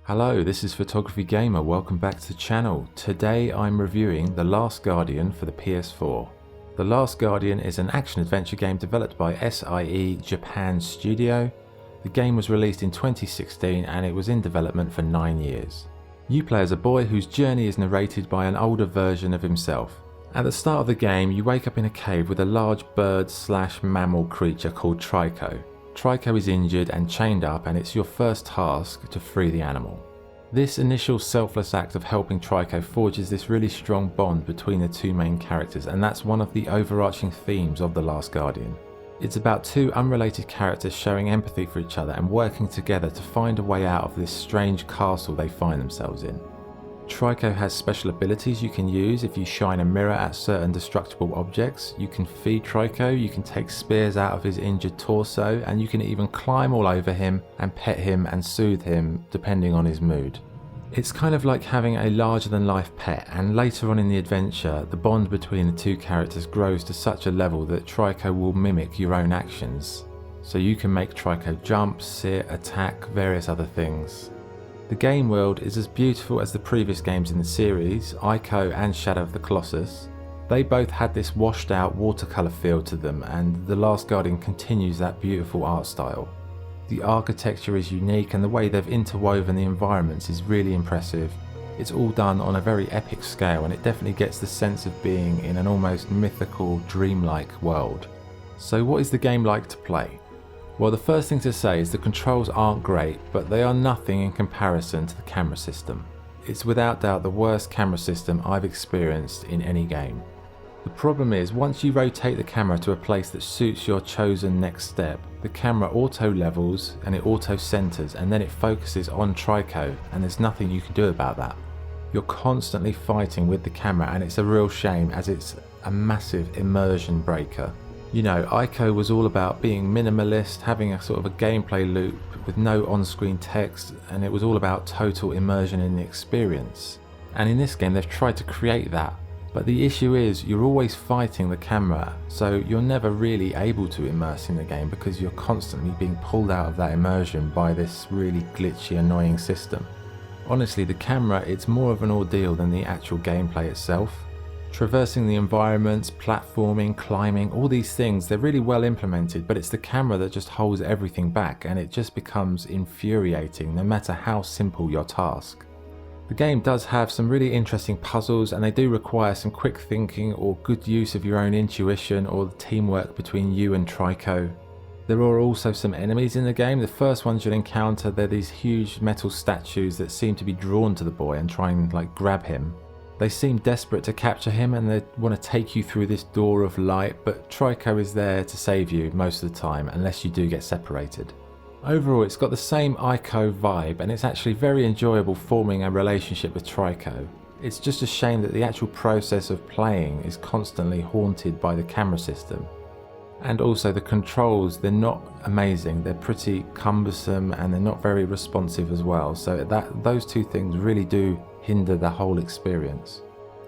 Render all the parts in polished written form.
Hello, this is Photography Gamer, welcome back to the channel. Today I'm reviewing The Last Guardian for the PS4. The Last Guardian is an action-adventure game developed by SIE Japan Studio. The game was released in 2016 and it was in development for 9 years. You play as a boy whose journey is narrated by an older version of himself. At the start of the game, you wake up in a cave with a large bird/mammal creature called Trico. Trico is injured and chained up, and it's your first task to free the animal. This initial selfless act of helping Trico forges this really strong bond between the two main characters, and that's one of the overarching themes of The Last Guardian. It's about two unrelated characters showing empathy for each other and working together to find a way out of this strange castle they find themselves in. Trico has special abilities you can use. If you shine a mirror at certain destructible objects, you can feed Trico, you can take spears out of his injured torso, and you can even climb all over him and pet him and soothe him depending on his mood. It's kind of like having a larger than life pet, and later on in the adventure the bond between the two characters grows to such a level that Trico will mimic your own actions. So you can make Trico jump, sit, attack, various other things. The game world is as beautiful as the previous games in the series, Ico and Shadow of the Colossus. They both had this washed out watercolour feel to them, and The Last Guardian continues that beautiful art style. The architecture is unique and the way they've interwoven the environments is really impressive. It's all done on a very epic scale and it definitely gets the sense of being in an almost mythical, dreamlike world. So what is the game like to play? Well, the first thing to say is the controls aren't great, but they are nothing in comparison to the camera system. It's without doubt the worst camera system I've experienced in any game. The problem is, once you rotate the camera to a place that suits your chosen next step, the camera auto levels and it auto centers, and then it focuses on Trico, and there's nothing you can do about that. You're constantly fighting with the camera, and it's a real shame as it's a massive immersion breaker. You know, Ico was all about being minimalist, having a sort of a gameplay loop with no on-screen text, and it was all about total immersion in the experience. And in this game they've tried to create that, but the issue is you're always fighting the camera, so you're never really able to immerse in the game because you're constantly being pulled out of that immersion by this really glitchy, annoying system. Honestly, the camera, it's more of an ordeal than the actual gameplay itself. Traversing the environments, platforming, climbing, all these things, they're really well implemented, but it's the camera that just holds everything back, and it just becomes infuriating no matter how simple your task. The game does have some really interesting puzzles, and they do require some quick thinking or good use of your own intuition or the teamwork between you and Trico. There are also some enemies in the game. The first ones you'll encounter, they're these huge metal statues that seem to be drawn to the boy and try and grab him. They seem desperate to capture him and they want to take you through this door of light, but Trico is there to save you most of the time unless you do get separated. Overall, it's got the same Ico vibe and it's actually very enjoyable forming a relationship with Trico. It's just a shame that the actual process of playing is constantly haunted by the camera system. And also the controls, they're not amazing, they're pretty cumbersome and they're not very responsive as well, so those two things really do hinder the whole experience.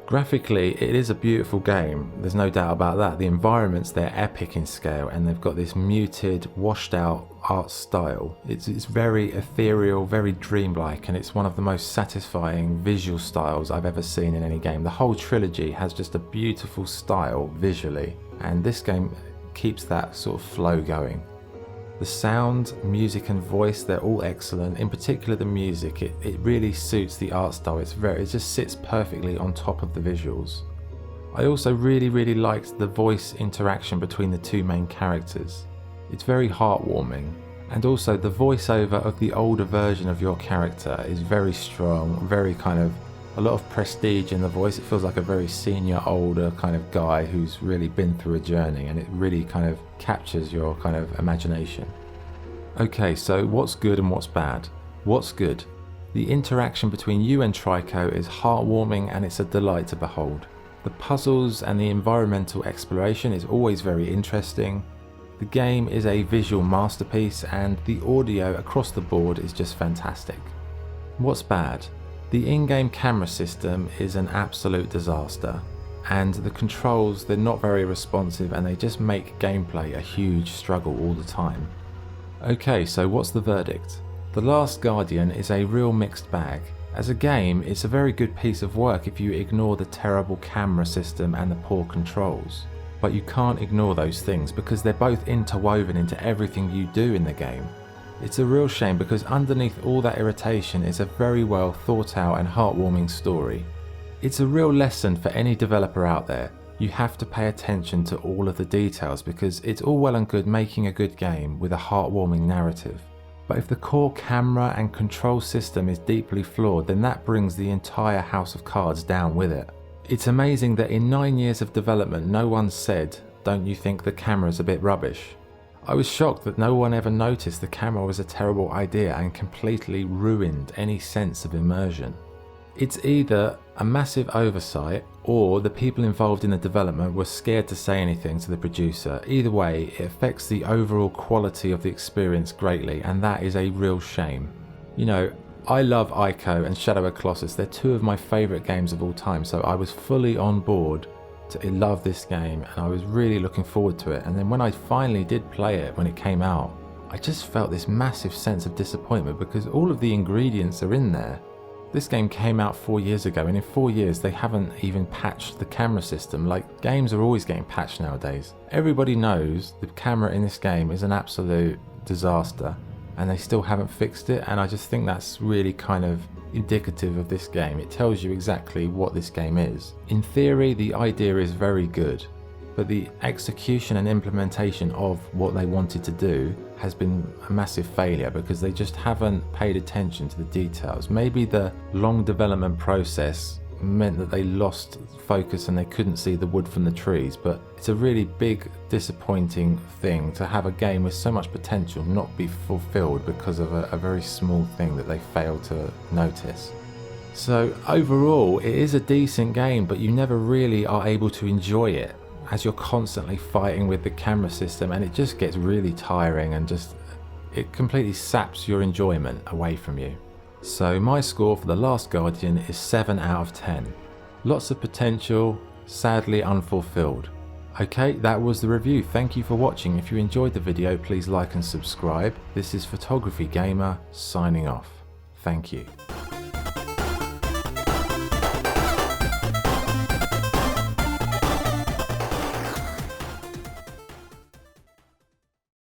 Graphically, it is a beautiful game, there's no doubt about that. The environments, they're epic in scale and they've got this muted, washed out art style. It's very ethereal, very dreamlike, and it's one of the most satisfying visual styles I've ever seen in any game. The whole trilogy has just a beautiful style visually, and this game keeps that sort of flow going. The sound, music and voice, they're all excellent. In particular the music, it really suits the art style. It just sits perfectly on top of the visuals. I also really liked the voice interaction between the two main characters. It's very heartwarming, and also the voiceover of the older version of your character is very strong, very kind of a lot of prestige in the voice. It feels like a very senior, older kind of guy who's really been through a journey, and it really kind of captures your kind of imagination. Okay, so what's good and what's bad? What's good? The interaction between you and Trico is heartwarming and it's a delight to behold. The puzzles and the environmental exploration is always very interesting. The game is a visual masterpiece and the audio across the board is just fantastic. What's bad? The in-game camera system is an absolute disaster, and the controls, they're not very responsive and they just make gameplay a huge struggle all the time. Okay, so what's the verdict? The Last Guardian is a real mixed bag. As a game, it's a very good piece of work if you ignore the terrible camera system and the poor controls. But you can't ignore those things because they're both interwoven into everything you do in the game. It's a real shame because underneath all that irritation is a very well thought out and heartwarming story. It's a real lesson for any developer out there. You have to pay attention to all of the details because it's all well and good making a good game with a heartwarming narrative. But if the core camera and control system is deeply flawed, then that brings the entire house of cards down with it. It's amazing that in 9 years of development no one said, "Don't you think the camera's a bit rubbish?" I was shocked that no one ever noticed the camera was a terrible idea and completely ruined any sense of immersion. It's either a massive oversight or the people involved in the development were scared to say anything to the producer. Either way, it affects the overall quality of the experience greatly, and that is a real shame. You know, I love Ico and Shadow of Colossus. They're two of my favourite games of all time, so I was fully on board to love this game and I was really looking forward to it. And then when I finally did play it when it came out, I just felt this massive sense of disappointment because all of the ingredients are in there. This game came out 4 years ago and in 4 years they haven't even patched the camera system. Like, games are always getting patched nowadays. Everybody knows the camera in this game is an absolute disaster and they still haven't fixed it, and I just think that's really kind of indicative of this game. It tells you exactly what this game is. In theory, the idea is very good, but the execution and implementation of what they wanted to do has been a massive failure because they just haven't paid attention to the details. Maybe the long development process meant that they lost focus and they couldn't see the wood from the trees, but it's a really big disappointing thing to have a game with so much potential not be fulfilled because of a very small thing that they failed to notice. So overall, it is a decent game, but you never really are able to enjoy it as you're constantly fighting with the camera system, and it just gets really tiring and it completely saps your enjoyment away from you. So my score for The Last Guardian is 7 out of 10. Lots of potential, sadly unfulfilled. Okay, that was the review. Thank you for watching. If you enjoyed the video, please like and subscribe. This is Photography Gamer signing off. Thank you.